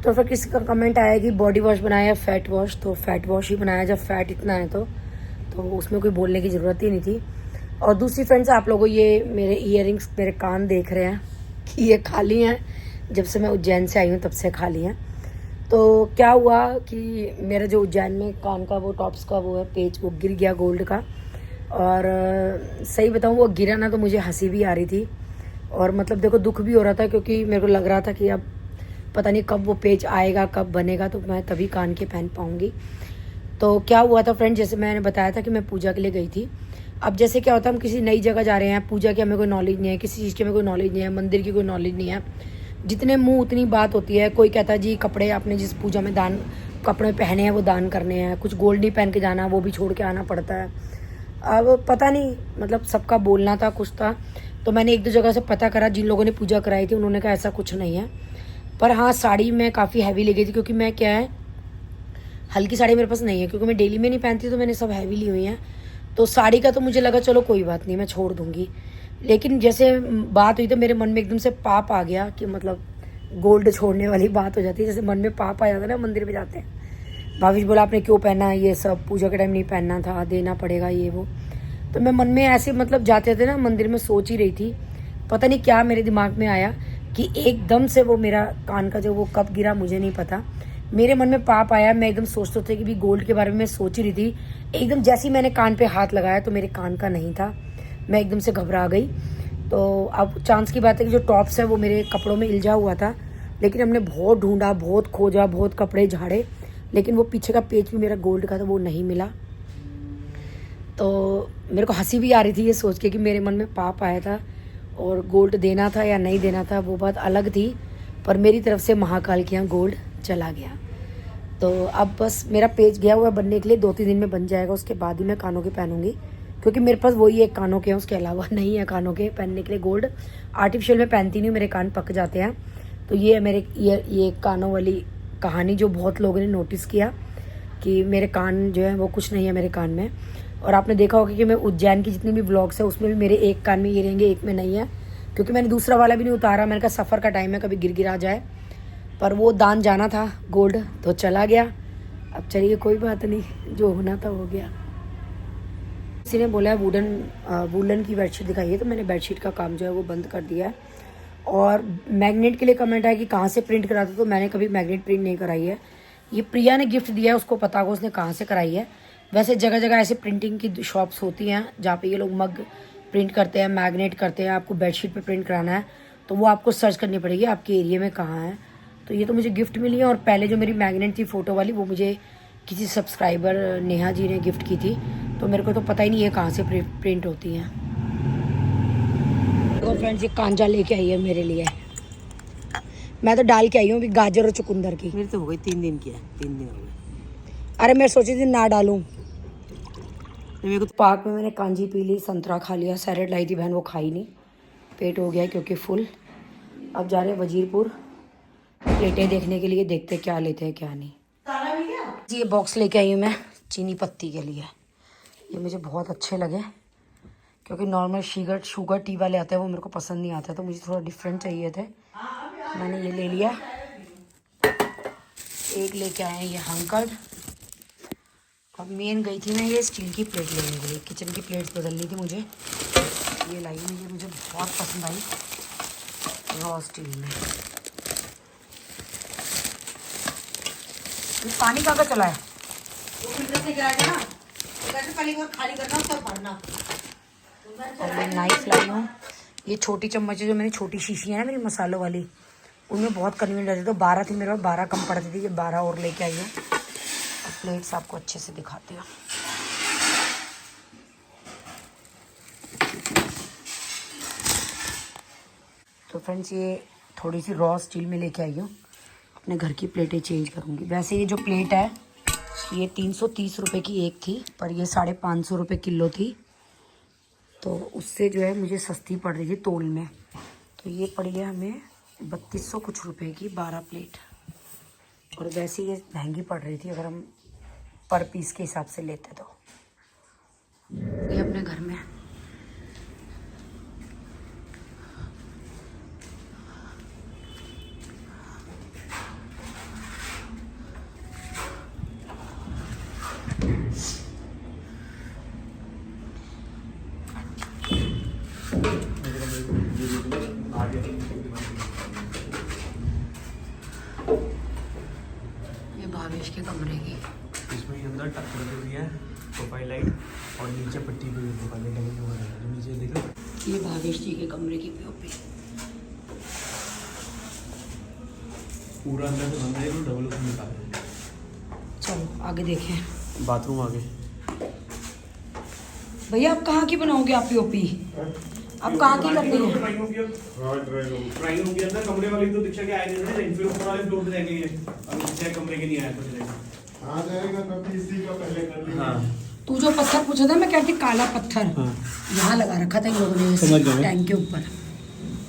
तो फिर किसी का कमेंट आया कि बॉडी वॉश बनाया या फैट वॉश, तो फैट वॉश ही बनाया जब फैट इतना है तो उसमें कोई बोलने की ज़रूरत ही नहीं थी। और दूसरी फ्रेंड्स, आप लोगों ये मेरे ईयरिंग्स, मेरे कान देख रहे हैं कि ये खाली हैं, जब से मैं उज्जैन से आई हूँ तब से खाली हैं। तो क्या हुआ कि मेरा जो उज्जैन में कान का वो टॉप्स का वो है पेच, वो गिर गया गोल्ड का। और सही बताऊँ, वो गिरा ना तो मुझे हंसी भी आ रही थी और मतलब देखो दुख भी हो रहा था, क्योंकि मेरे को लग रहा था कि अब पता नहीं कब वो पेज आएगा, कब बनेगा, तो मैं तभी कान के पहन पाऊँगी। तो क्या हुआ था फ्रेंड, जैसे मैंने बताया था कि मैं पूजा के लिए गई थी। अब जैसे क्या होता है, हम किसी नई जगह जा रहे हैं, पूजा की हमें कोई नॉलेज नहीं है, किसी चीज़ की हमें कोई नॉलेज नहीं है, मंदिर की कोई नॉलेज नहीं है, जितने मुंह उतनी बात होती है। कोई कहता है जी कपड़े आपने जिस पूजा में दान कपड़े पहने हैं वो दान करने हैं, कुछ गोल्ड नहीं पहन के जाना, वो भी छोड़ के आना पड़ता है। अब पता नहीं, मतलब सबका बोलना था, कुछ था। तो मैंने एक दो जगह से पता करा, जिन लोगों ने पूजा कराई थी उन्होंने कहा ऐसा कुछ नहीं है। पर हाँ, साड़ी मैं काफ़ी हैवी ले गई थी, क्योंकि मैं क्या है, हल्की साड़ी मेरे पास नहीं है, क्योंकि मैं डेली में नहीं पहनती, तो मैंने सब हैवी ली हुई हैं। तो साड़ी का तो मुझे लगा चलो कोई बात नहीं, मैं छोड़ दूँगी। लेकिन जैसे बात हुई तो मेरे मन में एकदम से पाप आ गया कि मतलब गोल्ड छोड़ने वाली बात हो जाती है, जैसे मन में पाप आ जाता है ना, मंदिर में जाते हैं। भाविश बोला आपने क्यों पहना ये सब, पूजा के टाइम नहीं पहनना था, देना पड़ेगा ये वो। तो मैं मन में ऐसे मतलब जाते थे ना मंदिर में सोच ही रही थी, पता नहीं क्या मेरे दिमाग में आया कि एकदम से वो मेरा कान का जो वो कब गिरा मुझे नहीं पता, मेरे मन में पाप आया। मैं एकदम सोचते थे कि भी गोल्ड के बारे में मैं सोच ही रही थी, एकदम जैसे ही मैंने कान पे हाथ लगाया तो मेरे कान का नहीं था। मैं एकदम से घबरा गई। तो अब चांस की बात है कि जो टॉप्स है वो मेरे कपड़ों में इल्झा हुआ था, लेकिन हमने बहुत ढूंढा, बहुत खोजा, बहुत कपड़े झाड़े, लेकिन वो पीछे का पेच भी मेरा गोल्ड का था वो नहीं मिला। तो मेरे को हंसी भी आ रही थी ये सोच के कि मेरे मन में पाप आया था, और गोल्ड देना था या नहीं देना था वो बात अलग थी, पर मेरी तरफ से महाकाल के यहाँ गोल्ड चला गया। तो अब बस मेरा पेज गया हुआ बनने के लिए, 2-3 दिन में बन जाएगा, उसके बाद ही मैं कानों के पहनूंगी, क्योंकि मेरे पास वही एक कानों के हैं, उसके अलावा नहीं है कानों के पहनने के लिए गोल्ड। आर्टिफिशियल में पहनती नहीं, मेरे कान पक जाते हैं। तो ये है मेरे ये कानों वाली कहानी, जो बहुत लोगों ने नोटिस किया कि मेरे कान जो है वो कुछ नहीं है मेरे कान में। और आपने देखा होगा कि मैं उज्जैन की जितनी भी व्लॉग्स है उसमें भी मेरे एक कान में ये रहेंगे, एक में नहीं है, क्योंकि मैंने दूसरा वाला भी नहीं उतारा। मैंने कहा सफ़र का टाइम है, कभी गिर गिरा जाए। पर वो दान जाना था गोल्ड, तो चला गया। अब चलिए कोई बात नहीं, जो होना था हो गया। किसी ने बोला है वुलन की बेडशीट दिखाइए, तो मैंने बेडशीट का काम जो है वो बंद कर दिया है। और मैग्नेट के लिए कमेंट है कि कहाँ से प्रिंट कराते, तो मैंने कभी मैग्नेट प्रिंट नहीं कराई है। ये प्रिया ने गिफ्ट दिया है, उसको पता होगा उसने कहाँ से कराई है। वैसे जगह जगह ऐसे प्रिंटिंग की शॉप्स होती हैं जहाँ पे ये लोग मग प्रिंट करते हैं, मैग्नेट करते हैं। आपको बेडशीट पे प्रिंट कराना है तो वो आपको सर्च करनी पड़ेगी आपके एरिया में कहाँ है। तो ये तो मुझे गिफ्ट मिली है। और पहले जो मेरी मैग्नेट थी फ़ोटो वाली, वो मुझे किसी सब्सक्राइबर नेहा जी ने गिफ्ट की थी, तो मेरे को तो पता ही नहीं है कहाँ से प्रिंट होती हैं। तो फ्रेंड्स, ये कांजा लेके आई है मेरे लिए, मैं तो डाल के आई हूँ अभी गाजर और चुकंदर की। मेरी तो हो गई 3 दिन की है, 3 दिन हो गए। अरे मैं सोची थी ना डालूं। मेरे को पार्क में मैंने कांजी पी ली, संतरा खा लिया, सैलेड लाई थी बहन वो खाई नहीं, पेट हो गया क्योंकि फुल। अब जा रहे हैं वजीरपुर प्लेटें देखने के लिए, देखते क्या लेते हैं क्या नहीं। जी ये बॉक्स लेके आई हूँ मैं चीनी पत्ती के लिए। ये मुझे बहुत अच्छे लगे, क्योंकि नॉर्मल शुगर टी वाले आते हैं वो मेरे को पसंद नहीं आता, तो मुझे थोड़ा डिफरेंट चाहिए थे, मैंने ये ले लिया। एक लेके आए हैं ये हंकर्ड। अब मेन गई थी मैं ये स्टील की प्लेट लेने के लिए, किचन की प्लेट्स बदलनी थी मुझे। ये लाई हुई, ये मुझे बहुत पसंद आई, रॉ स्टील में। ये पानी कहाँ का चला है? वो फिल्टर से गिरा के ना, तो पहले एक बार खाली करना उसको भरना। और मैं नाइफ लाई हूँ, ये छोटी चम्मच है, जो मेरी छोटी शीशी है ना मेरी मसालों वाली, उनमें बहुत कन्वीनियंट रहती, तो 12 थी मेरे पास, 12 कम पड़ती थी, ये 12 और लेके आई हूँ। प्लेट्स आपको अच्छे से दिखाते हो। तो फ्रेंड्स, ये थोड़ी सी रॉ स्टील में लेके आई हूँ, अपने घर की प्लेटें चेंज करूँगी। वैसे ये जो प्लेट है ये 330 रुपये की एक थी, पर ये 550 रुपये किलो थी, तो उससे जो है मुझे सस्ती पड़ रही थी तोल में। तो ये पड़ी है हमें 3200 कुछ रुपए की 12 प्लेट, और वैसे ये महंगी पड़ रही थी अगर हम पर पीस के हिसाब से लेते तो। ये अपने घर में ये भावेश के कमरे की। इसमें ये अंदर टक्कर पे भी है प्रोफाइल लाइट और नीचे पट्टी पे भी प्रोफाइल लाइट लगी हुई है जो नीचे देख रहे हो। ये भावेश जी के कमरे की पीओपी। पूरा अंदर से बंद है तो डबल उसमें निकाल है। चलो आगे देखें। बाथरूम आगे। भैया आप कहाँ की बनाओगे आप पीओपी? आप कहाँ की करनी है? ड्राइंग रूम के अंदर कमरे वाली तो दीक्षा के आए थे डिजाइन, फिर ऊपर वाले फ्लोर पे जाएंगे ये। अभी दीक्षा कमरे के नहीं आया तो डिजाइन आ जाएगा तभी इसी का पहले कर लेंगे। हाँ तू जो पत्थर पूछा था मैं कहती काला पत्थर हाँ यहाँ लगा रखा था इन लोगों ने समझ गया मैं। टैंक के ऊपर।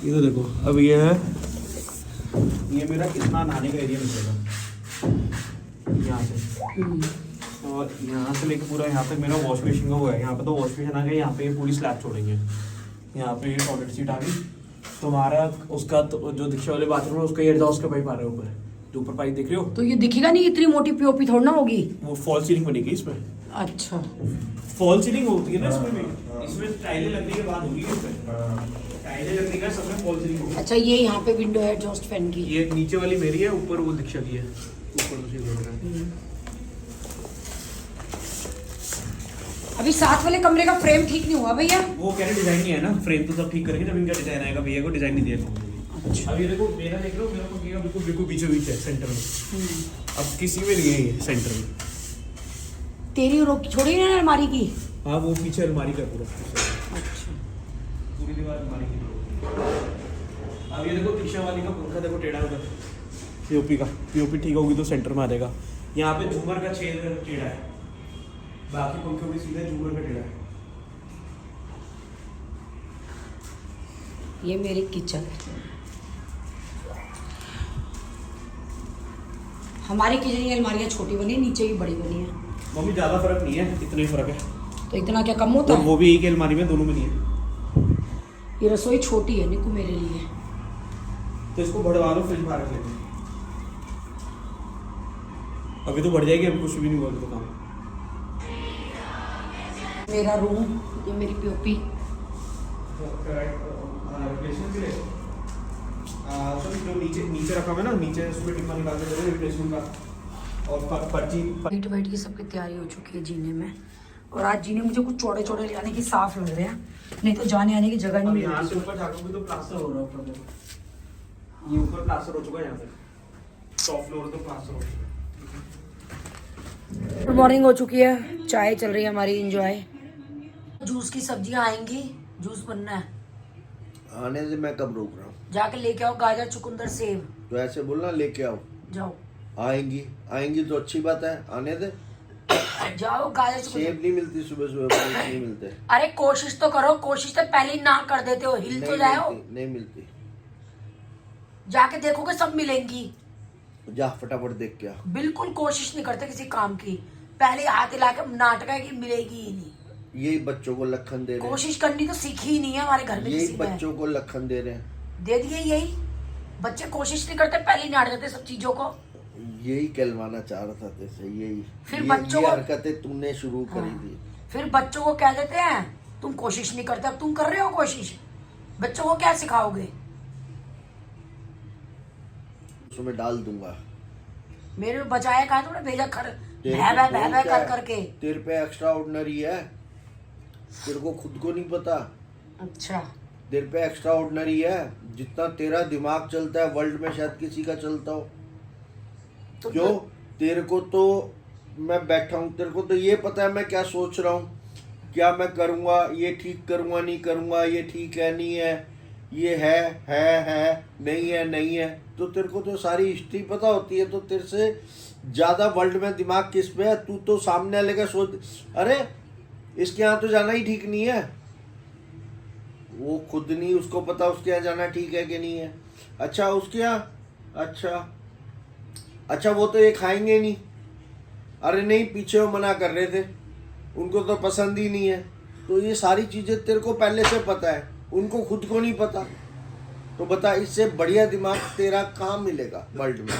ये तो देखो अब ये है, ये मेरा कितना नहाने का एरिया निकलेगा यहाँ से, और यहाँ से लेके पूरा यहाँ तक मेरा वॉश बेसिन का वो है। यहाँ पे तो वॉश बेसिन आ गया, यहाँ पे ये पूरी स्लैब छोड़ेंगे, यहाँ पे ये टॉयलेट सीट आ गई। तो हमारा उसका तो जो दीक्षा वाले बाथरूम है उसका एग्जॉस्ट का पाइप आ रहा है ऊपर, जो ऊपर पाइप देख रहे हो तो ये दिखेगा नहीं, इतनी मोटी पीओपी थोड़ी ना होगी। वो फॉल सीलिंग बनेगी इसमें। अच्छा फॉल सीलिंग होती है ना इसमें भी, इसमें टाइलें लगने के बाद होगी इसमें, टाइलें लगने का सब में फॉल सीलिंग होगी। अच्छा ये यहाँ पे विंडो है एग्जॉस्ट फैन की। ये नीचे वाली मेरी है, ऊपर वो दीक्षा की है, ऊपर उसी फ्लोर का। अभी साथ वाले कमरे का फ्रेम ठीक नहीं हुआ भैया। वो कह रहे डिजाइन नहीं है ना, फ्रेम तो सब ठीक करेंगे जब इनका डिजाइन आएगा। भैया को डिजाइन नहीं दिया। अच्छा। अब ये देखो मेरा देख रहे हो, मेरा पंखे का बिल्कुल बिल्कुल बीचों बीच है सेंटर में। अब किसी में नहीं है ये सेंटर में। तेरी रोक छोड़ी ना अलमारी की। हाँ वो पीछे अलमारी का पूरा अच्छा पूरी दीवार अलमारी की। अब ये देखो दीक्षा वाली का पंखा देखो टेढ़ा उधर, पीओपी का पीओपी ठीक होगी तो सेंटर में आ जाएगा। यहाँ पे झूमर का छेद टेढ़ा है, बाकी पंखे भी सीधे झूमर का टेढ़ा है। ये मेरी किचन। हमारी किचन की अलमारियाँ छोटी बनी है, नीचे की बड़ी बनी है। मम्मी ज्यादा फर्क नहीं है, इतना ही फर्क है। तो इतना क्या कम होता और है? वो भी एक ही अलमारी में, दोनों में नहीं है। ये रसोई छोटी है निकू मेरे लिए। तो इसको बढ़वा लो, फ्रिज बाहर रख लेंगे। अभी तो बढ़ जाएगी, अभी कुछ भी नहीं हुआ तो काम। मेरा रूम, ये मेरी पीओपी। जो नीचे नीचे रखा हुआ है ना, नीचे उसमें टिप्पा निकाल के दे दो रिप्लेसमेंट का। और पर्ची बैठ बैठ की सबकी तैयारी हो चुकी है जीने में। और आज जीने मुझे कुछ चौड़े चौड़े ले आने की साफ लग रहे हैं, नहीं तो जाने आने की जगह अब नहीं यहाँ से मिलती। ऊपर झाँकोगे तो प्लास्टर हो रहा है ऊपर देखो। ये ऊपर प्लास्टर हो चुका है, यहाँ पे टॉप फ्लोर तो प्लास्टर हो चुका है। गुड मॉर्निंग हो चुकी है, चाय चल रही है हमारी इंजॉय। जूस की सब्जियां आएंगी, जूस बनना है। आने से मैं कब रोक रहा हूँ? जाके लेके आओ गाजर चुकंदर सेब। तो ऐसे बोलना लेके आओ। जाओ आएंगी आएंगी तो अच्छी बात है, आने दे। जाओ गाजर चुकंदर। सेब नहीं मिलती सुबह सुबह, फ्रूट नहीं मिलते। अरे कोशिश तो करो, कोशिश तो पहले ही ना कर देते हो, हिल तो जाओ। नहीं मिलती। जाके देखोगे सब मिलेंगी। जा फटाफट देख के आ। बिल्कुल कोशिश नहीं करते किसी काम की, पहले हाथ हिला के नाटक है कि मिलेगी ही नहीं। यही बच्चों को लखन दे रहे हैं, कोशिश करनी तो सीखी ही नहीं है हमारे घर में यही किसी ने। बच्चों को लखन दे रहे हैं। दे दिए यही, बच्चे कोशिश नहीं करते, पहले ही नाट देते सब चीजों को। यही कहलवाना चाह रहा था तेरे, यही फिर ये बच्चों को- हरकतें तूने शुरू करी हाँ। थी। फिर बच्चों को कह देते हैं तुम कोशिश नहीं करते, अब तुम कर रहे हो कोशिश। बच्चों को क्या सिखाओगे? उसमें डाल दूंगा। मेरे बचाया कहा तुमने, भेजा खर तेरे भै को भै बोल भै क्या कर है? करके। तेरे पे एक्स्ट्रा ऑर्डिनरी है, तेरे को खुद को नहीं पता। अच्छा तेरे पे एक्स्ट्रा ऑर्डिनरी है, जितना तेरा दिमाग चलता है वर्ल्ड में शायद किसी का चलता हो। तो जो तेरे को तो मैं बैठा हूँ, तेरे को तो ये पता है मैं क्या सोच रहा हूँ, क्या मैं करूँगा, ये ठीक करूँगा नहीं करूँगा, ये ठीक है नहीं है, ये है नहीं है। तो तेरे को तो सारी हिस्ट्री पता होती है, तो तेरे से ज़्यादा वर्ल्ड में दिमाग किस पे है? तू तो सामने वाले का सोच, अरे इसके यहाँ तो जाना ही ठीक नहीं है। वो खुद नहीं उसको पता उसके यहाँ जाना ठीक है कि नहीं है। अच्छा उसके यहाँ, अच्छा वो तो ये खाएंगे नहीं। अरे नहीं, पीछे वो मना कर रहे थे, उनको तो पसंद ही नहीं है। तो ये सारी चीज़ें तेरे को पहले से पता है, उनको खुद को नहीं पता। तो बता, इससे बढ़िया दिमाग तेरा कहाँ मिलेगा वर्ल्ड में?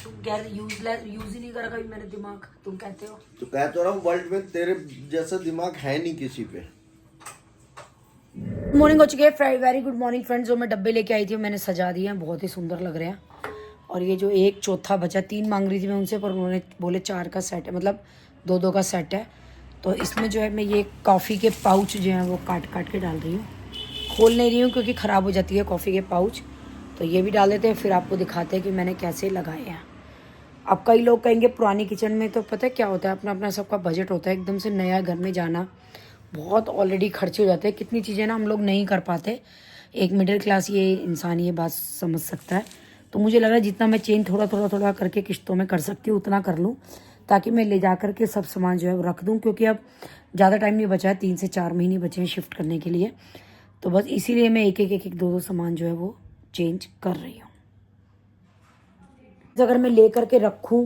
तुम कह रहे यूज ही नहीं करा कभी मैंने दिमाग, तुम कहते हो। तो कह तो रहा हूँ वर्ल्ड में तेरे जैसा दिमाग है नहीं किसी पे। मॉर्निंग हो चुकी है, वेरी गुड मॉर्निंग फ्रेंड्स। जो मैं डब्बे लेके आई थी मैंने सजा दिए हैं, बहुत ही सुंदर लग रहे हैं। और ये जो एक चौथा बचा, 3 मांग रही थी मैं उनसे, पर उन्होंने बोले 4 का सेट है, मतलब 2-2 का सेट है। तो इसमें जो है मैं ये कॉफ़ी के पाउच जो हैं वो काट काट के डाल रही हूँ। खोल नहीं रही हूँ क्योंकि ख़राब हो जाती है कॉफ़ी के पाउच। तो ये भी डाल देते हैं, फिर आपको दिखाते हैं कि मैंने कैसे लगाए हैं। अब कई लोग कहेंगे पुरानी किचन में तो पता है क्या होता है, अपना अपना सबका बजट होता है। एकदम से नया घर में जाना बहुत ऑलरेडी खर्चे हो जाते हैं, कितनी चीज़ें ना हम लोग नहीं कर पाते। एक मिडिल क्लास ये इंसान ये बात समझ सकता है। तो मुझे लग रहा है जितना मैं चेंज थोड़ा करके किश्तों में कर सकती हूँ उतना कर लूँ, ताकि मैं ले जा कर के सब सामान जो है वो रख दूँ, क्योंकि अब ज़्यादा टाइम नहीं बचा है, 3 से 4 महीने बचे हैं शिफ्ट करने के लिए। तो बस इसीलिए मैं एक 2 सामान जो है वो चेंज कर रही हूँ। अगर मैं ले कर के रखूँ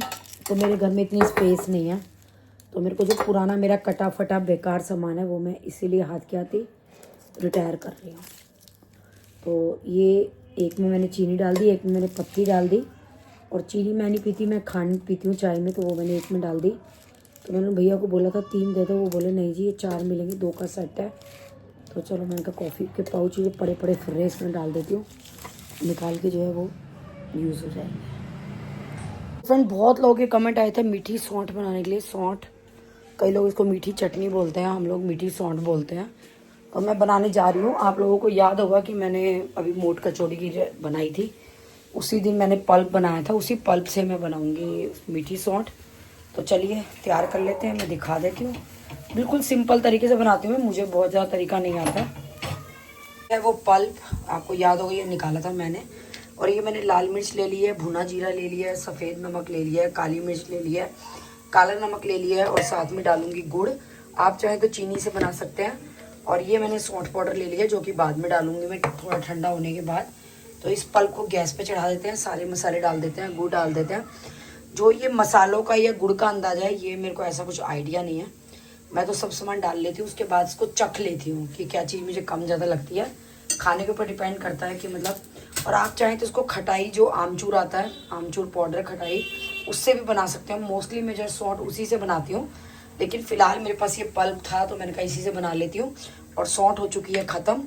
तो मेरे घर में इतनी स्पेस नहीं है, तो मेरे को जो पुराना मेरा कटा फटा बेकार सामान है वो मैं इसीलिए हाथ के हाथ ही रिटायर कर रही हूँ। तो ये एक में मैंने चीनी डाल दी, एक में मैंने पत्ती डाल दी, और चीनी मैं नहीं पीती, मैं खांड पीती हूँ चाय में, तो वो मैंने एक में डाल दी। तो मैंने भैया को बोला था 3 दे दो, वो बोले नहीं जी ये 4 मिलेंगे, 2 का सेट है। तो चलो मैंने कहा कॉफ़ी के पाउच जो पड़े पड़े फिर रहे इसमें डाल देती हूँ, निकाल के जो है वो यूज़ हो जाएंगे। फ्रेंड बहुत लोगों के कमेंट आए थे मीठी सौंठ बनाने के लिए। सौंठ, कई लोग इसको मीठी चटनी बोलते हैं, हम लोग मीठी सौंठ बोलते हैं। तो मैं बनाने जा रही हूँ। आप लोगों को याद होगा कि मैंने अभी मोट कचौड़ी की बनाई थी, उसी दिन मैंने पल्प बनाया था, उसी पल्प से मैं बनाऊंगी मीठी सौंठ। तो चलिए तैयार कर लेते हैं, मैं दिखा देती हूँ। बिल्कुल सिंपल तरीके से बनाती हूँ, मुझे बहुत ज़्यादा तरीका नहीं आता है। वो पल्प आपको याद होगा, ये निकाला था मैंने। और ये मैंने लाल मिर्च ले ली है, भुना जीरा ले लिया है, सफ़ेद नमक ले लिया है, काली मिर्च ले लिया है, काला नमक ले लिया है, और साथ में डालूंगी गुड़। आप चाहें तो चीनी से बना सकते हैं। और ये मैंने सौंठ पाउडर ले लिया जो कि बाद में डालूंगी मैं थोड़ा ठंडा होने के बाद। तो इस पल्प को गैस पे चढ़ा देते हैं, सारे मसाले डाल देते हैं, गुड़ डाल देते हैं। जो ये मसालों का या गुड़ का अंदाज़ा है ये मेरे को ऐसा कुछ आइडिया नहीं है, मैं तो सब सामान डाल लेती हूँ, उसके बाद इसको चख लेती हूँ कि क्या चीज़ मुझे कम ज़्यादा लगती है। खाने के ऊपर डिपेंड करता है कि मतलब, और आप चाहें तो इसको खटाई जो आमचूर आता है, आमचूर पाउडर खटाई, उससे भी बना सकते हैं। मोस्टली मैं जो सौंठ उसी से बनाती हूँ, लेकिन फ़िलहाल मेरे पास ये पल्प था तो मैंने कहा इसी से बना लेती हूँ। और सौंठ हो चुकी है ख़त्म,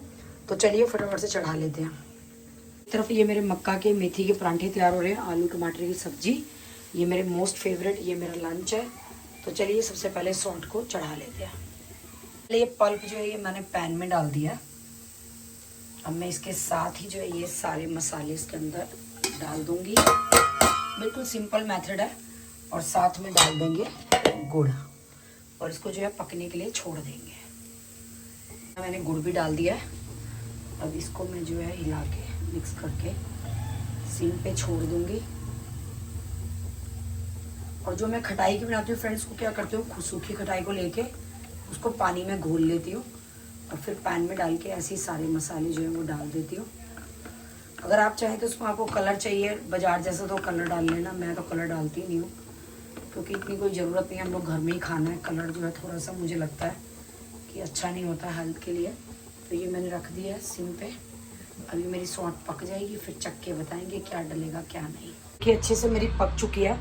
तो चलिए फटाफट से चढ़ा लेते हैं। एक तरफ ये मेरे मक्का के मेथी के परांठे तैयार हो रहे हैं, आलू टमाटर की सब्जी, ये मेरे मोस्ट फेवरेट, ये मेरा लंच है। तो चलिए सबसे पहले सौंठ को चढ़ा लेते हैं। पहले ये पल्प जो है ये मैंने पैन में डाल दिया। अब मैं इसके साथ ही जो है ये सारे मसाले इसके अंदर डाल दूंगी। बिल्कुल सिंपल मेथड है। और साथ में डाल देंगे गुड़, और इसको जो है पकने के लिए छोड़ देंगे। मैंने गुड़ भी डाल दिया है। अब इसको मैं जो है हिला के मिक्स करके सिम पे छोड़ दूंगी। और जो मैं खटाई की बनाती हूँ फ्रेंड्स, को क्या करती हूँ, सूखी खटाई को लेके उसको पानी में घोल लेती हूँ, और फिर पैन में डाल के ऐसे ही सारे मसाले जो है वो डाल देती हूँ। अगर आप चाहें तो उसमें आपको कलर चाहिए बाजार जैसा तो कलर डाल लेना, मैं तो कलर डालती नहीं हूँ क्योंकि इतनी कोई ज़रूरत नहीं है, हम लोग घर में ही खाना है। कलर जो है थोड़ा सा मुझे लगता है कि अच्छा नहीं होता हेल्थ के लिए। तो ये मैंने रख दिया है सिम पे। अभी मेरी सौंठ पक जाएगी, फिर चख के बताएंगे क्या डलेगा क्या नहीं। कि अच्छे से मेरी पक चुकी है।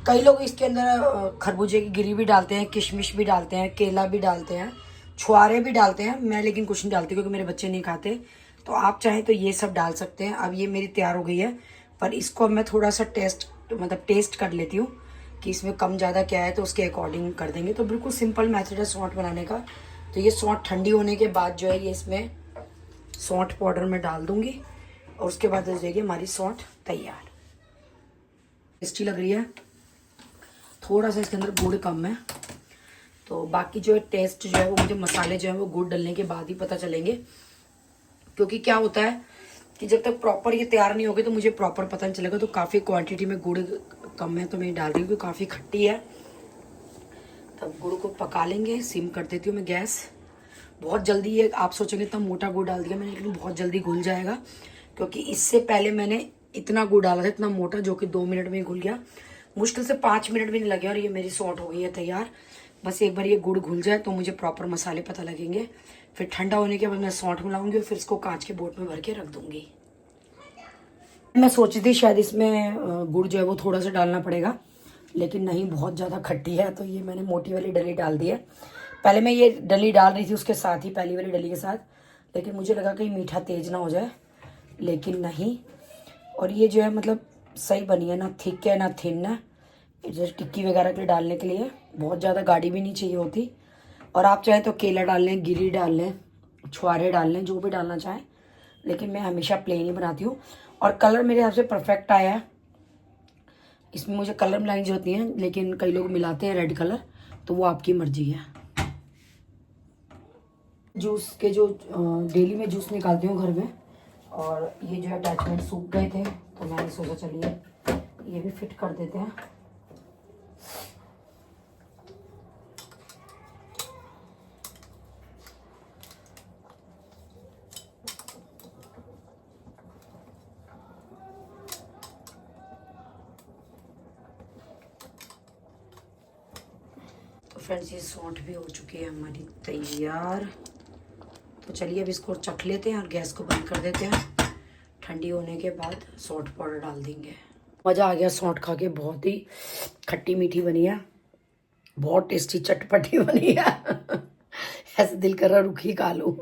कई लोग इसके अंदर खरबूजे की गिरी भी डालते हैं, किशमिश भी डालते हैं, केला भी डालते हैं, छुआरे भी डालते हैं। मैं लेकिन कुछ नहीं डालती क्योंकि मेरे बच्चे नहीं खाते। तो आप चाहें तो ये सब डाल सकते हैं। अब ये मेरी तैयार हो गई है, पर इसको मैं थोड़ा सा टेस्ट कर लेती हूँ कि इसमें कम ज़्यादा क्या है, तो उसके अकॉर्डिंग कर देंगे। तो बिल्कुल सिंपल मेथड है सौंठ बनाने का। तो ये सौंठ ठंडी होने के बाद जो है ये इसमें सौंठ पाउडर में डाल दूंगी, और उसके बाद हो जाएगी हमारी सौंठ तैयार। टेस्टी लग रही है। थोड़ा सा इसके अंदर गुड़ कम है, तो बाकी जो है टेस्ट जो है वो मुझे मसाले जो है वो गुड़ डलने के बाद ही पता चलेंगे। क्योंकि क्या होता है कि जब तक प्रॉपर ये तैयार नहीं होगी तो मुझे प्रॉपर पता नहीं चलेगा। तो काफ़ी क्वांटिटी में गुड़ कम है तो मैं डाल रही हूँ क्योंकि काफ़ी खट्टी है। तब गुड़ को पका लेंगे। सिम कर देती हूँ मैं गैस। बहुत जल्दी ये, आप सोचेंगे इतना मोटा गुड़ डाल दिया मैंने, लेकिन बहुत जल्दी घुल जाएगा क्योंकि इससे पहले मैंने इतना गुड़ डाला था, इतना मोटा, जो कि 2 मिनट में घुल गया। मुश्किल से 5 मिनट भी नहीं लगे और ये मेरी सौंठ हो गई है तैयार। बस एक बार ये गुड़ घुल जाए तो मुझे प्रॉपर मसाले पता लगेंगे। फिर ठंडा होने के बाद मैं सौंठ मिलाऊंगी और फिर इसको कांच के बोट में भर के रख दूंगी। मैं सोची थी शायद इसमें गुड़ जो है वो थोड़ा सा डालना पड़ेगा, लेकिन नहीं, बहुत ज़्यादा खट्टी है। तो ये मैंने मोटी वाली डली डाल दी है। पहले मैं ये डली डाल रही थी उसके साथ ही, पहली वाली डली के साथ, लेकिन मुझे लगा कहीं मीठा तेज ना हो जाए, लेकिन नहीं। और ये जो है मतलब सही बनी है, ना थिक है ना थिन है। जैसे टिक्की वगैरह के डालने के लिए बहुत ज़्यादा गाढ़ी भी नहीं चाहिए होती। और आप चाहे तो केला डाल लें, गिरी डाल लें, छुआरे डाल लें, जो भी डालना चाहें, लेकिन मैं हमेशा प्लेन ही बनाती हूँ। और कलर मेरे हिसाब से परफेक्ट आया है। इसमें मुझे कलर मिलानी जरूरत नहीं है, लेकिन कई लोग मिलाते हैं रेड कलर, तो वो आपकी मर्जी है। जूस के जो डेली में जूस निकालती हूँ घर में, और ये जो अटैचमेंट सूख गए थे, तो मैंने सोचा चलिए ये भी फिट कर देते हैं। तो फ्रेंड्स ये सौंठ भी हो चुकी है हमारी तैयार। तो चलिए अब इसको चख लेते हैं और गैस को बंद कर देते हैं। ठंडी होने के बाद सौंठ पाउडर डाल देंगे। मज़ा आ गया सौंठ खा के, बहुत ही खट्टी मीठी बनी है, बहुत टेस्टी चटपटी बनी है। ऐसे दिल कर रहा रुखी खा लूँ।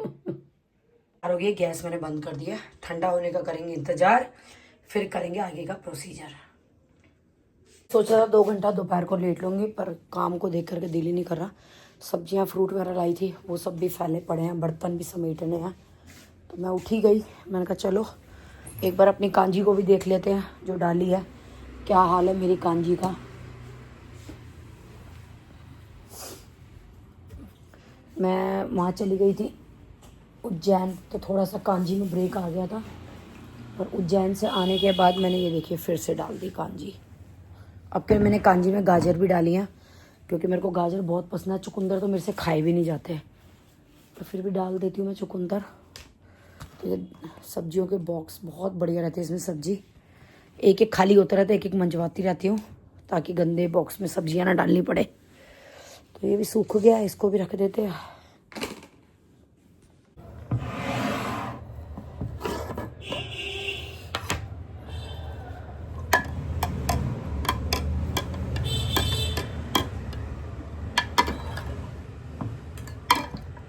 हो गई, गैस मैंने बंद कर दिया। ठंडा होने का करेंगे इंतज़ार, फिर करेंगे आगे का प्रोसीजर। सोचा था 2 घंटा दोपहर को लेट लूँगी, पर काम को देख करके दिल ही नहीं कर रहा। सब्जियां फ्रूट वगैरह लाई थी, वो सब भी फैले पड़े हैं, बर्तन भी समेटने हैं। तो मैं उठी गई, मैंने कहा चलो एक बार अपनी कांजी को भी देख लेते हैं जो डाली है, क्या हाल है मेरी कांजी का। मैं वहाँ चली गई थी उज्जैन, तो थोड़ा सा कांजी में ब्रेक आ गया था, और उज्जैन से आने के बाद मैंने ये देखिए फिर से डाल दी कांजी। अब क्या मैंने कांजी में गाजर भी डाली है, क्योंकि मेरे को गाजर बहुत पसंद है। चुकंदर तो मेरे से खाए भी नहीं जाते, तो फिर भी डाल देती हूँ मैं चुकंदर। तो ये सब्जियों के बॉक्स बहुत बढ़िया रहते हैं, इसमें सब्जी एक एक खाली होता रहता है, एक एक मंजवाती रहती हूँ, ताकि गंदे बॉक्स में सब्जियाँ ना डालनी पड़े। तो ये भी सूख गया, इसको भी रख देते हैं।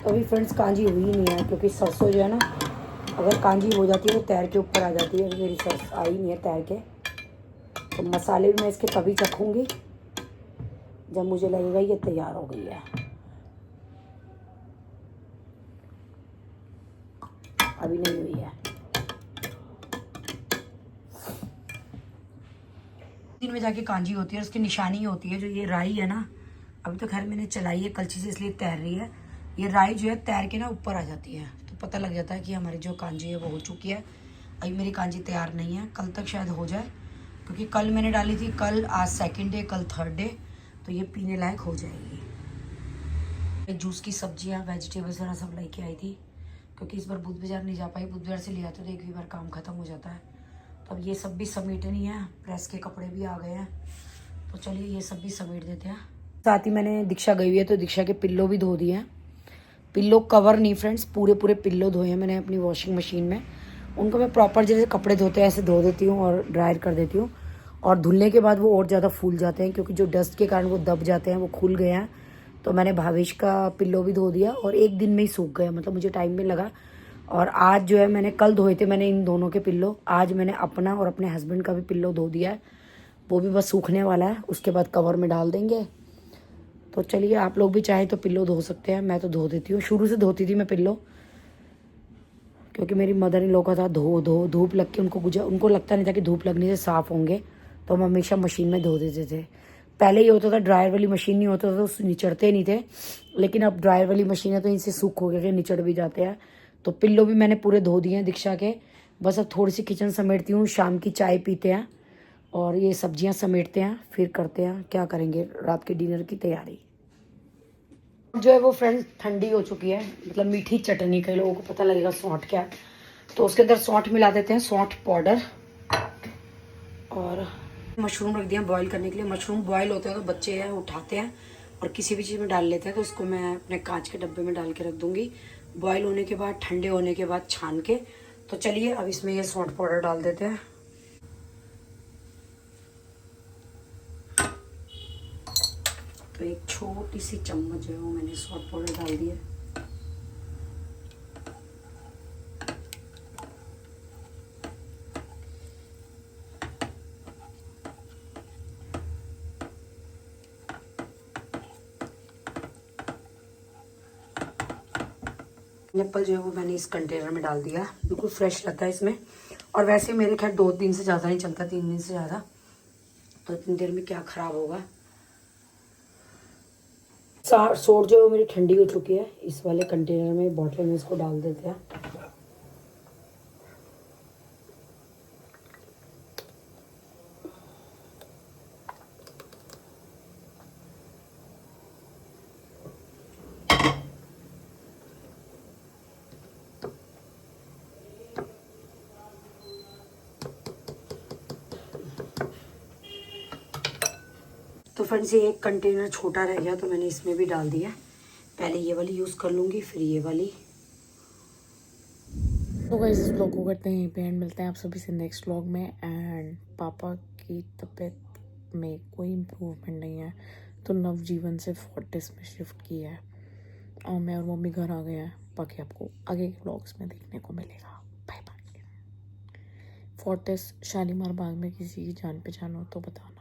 अभी फ्रेंड्स कांजी हुई नहीं है, क्योंकि सरसों जो है ना, अगर कांजी हो जाती है तो तैर के ऊपर आ जाती है। अभी मेरी सरसों आई नहीं है तैर के, तो मसाले भी मैं इसके तभी चखूँगी जब मुझे लगेगा ये तैयार हो गई है। अभी नहीं हुई है। दिन में जाके कांजी होती है, उसकी निशानी होती है। जो ये राई है ना, अभी तो खैर मैंने चलाई है कलछी से, इसलिए तैर रही है। ये राई जो है तैर के ना ऊपर आ जाती है, तो पता लग जाता है कि हमारी जो कांजी है वो हो चुकी है। अभी मेरी कांजी तैयार नहीं है, कल तक शायद हो जाए, क्योंकि कल मैंने डाली थी, कल आज 2nd डे, कल 3rd डे, तो ये पीने लायक हो जाएगी। जूस की सब्जियां, वेजिटेबल्स वगैरह सब लेके आई थी, क्योंकि इस बार बुध बाजार नहीं जा पाई। बुध बाजार से ले आते तो एक भी बार काम ख़त्म हो जाता है। तो अब ये सब भी समेटनी है, प्रेस के कपड़े भी आ गए हैं, तो चलिए ये सब भी समेट देते हैं। साथ ही मैंने दीक्षा गई हुई है, तो दीक्षा के पिल्लो भी धो दिए हैं। पिल्लो कवर नहीं फ्रेंड्स, पूरे पूरे पिल्लो धोए हैं मैंने अपनी वॉशिंग मशीन में। उनको मैं प्रॉपर जैसे कपड़े धोते हैं ऐसे धो देती हूँ और ड्रायर कर देती हूँ। और धुलने के बाद वो और ज़्यादा फूल जाते हैं, क्योंकि जो डस्ट के कारण वो दब जाते हैं, वो खुल गए हैं। तो मैंने भावेश का पिल्लो भी धो दिया, और एक दिन में ही सूख गया, मतलब मुझे टाइम भी लगा। और आज जो है, मैंने कल धोए थे मैंने इन दोनों के पिल्लो, आज मैंने अपना और अपने हस्बैंड का भी पिल्लो धो दिया है। वो भी बस सूखने वाला है, उसके बाद कवर में डाल देंगे। तो चलिए आप लोग भी चाहे तो पिल्लो धो सकते हैं, मैं तो धो देती हूँ। शुरू से धोती थी मैं पिल्लो, क्योंकि मेरी मदर इन लोगों का था धो धो, धूप लग के उनको लगता नहीं था कि धूप लगने से साफ़ होंगे, तो हम हमेशा मशीन में धो देते थे। पहले ये होता था ड्रायर वाली मशीन नहीं होता था तो निचड़ते नहीं थे, लेकिन अब ड्रायर वाली मशीन है तो इनसे सूख हो गए, निचड़ भी जाते हैं। तो पिल्लो भी मैंने पूरे धो दिए हैं दीक्षा के। बस अब थोड़ी सी किचन समेटती हूँ, शाम की चाय पीते हैं और ये सब्जियां समेटते हैं, फिर करते हैं क्या करेंगे रात के डिनर की तैयारी। जो है वो फ्रेंड्स ठंडी हो चुकी है, मतलब मीठी चटनी, कई लोगों को पता लगेगा सौंठ क्या है, तो उसके अंदर सौंठ मिला देते हैं, सौंठ पाउडर। और मशरूम रख दिया बॉईल करने के लिए। मशरूम बॉईल होते हैं तो बच्चे हैं उठाते हैं और किसी भी चीज़ में डाल लेते हैं, तो उसको मैं अपने कांच के डब्बे में डाल के रख दूंगी। बॉईल होने के बाद, ठंडे होने के बाद छान के। तो चलिए अब इसमें ये सौंठ पाउडर डाल देते हैं। तो एक छोटी सी चम्मच जो है वो मैंने सौंठ पाउडर डाल दिया। एप्पल जो है वो मैंने इस कंटेनर में डाल दिया, बिल्कुल फ्रेश रहता है इसमें। और वैसे मेरे खैर 2 दिन से ज़्यादा नहीं चलता, 3 दिन से ज़्यादा, तो इतनी देर में क्या ख़राब होगा। सोड जो है वो मेरी ठंडी हो चुकी है, इस वाले कंटेनर में, बॉटल में इसको डाल देते हैं। तो फ्रेंड्स ये एक कंटेनर छोटा रह गया तो मैंने इसमें भी डाल दिया। पहले ये वाली यूज़ कर लूँगी, फिर ये वाली। तो गाइस इस व्लॉग को करते हैं यहीं पे एंड, मिलते हैं आप सभी से नेक्स्ट व्लॉग में। एंड पापा की तबीयत में कोई इम्प्रूवमेंट नहीं है, तो नवजीवन से फोर्टिस में शिफ्ट किया है और मैं और मम्मी घर आ गए हैं। बाकी आपको आगे के व्लॉग्स में देखने को मिलेगा। Bye bye. Fortis Shalimar Bagh में किसी की जान पहचान हो तो बताना।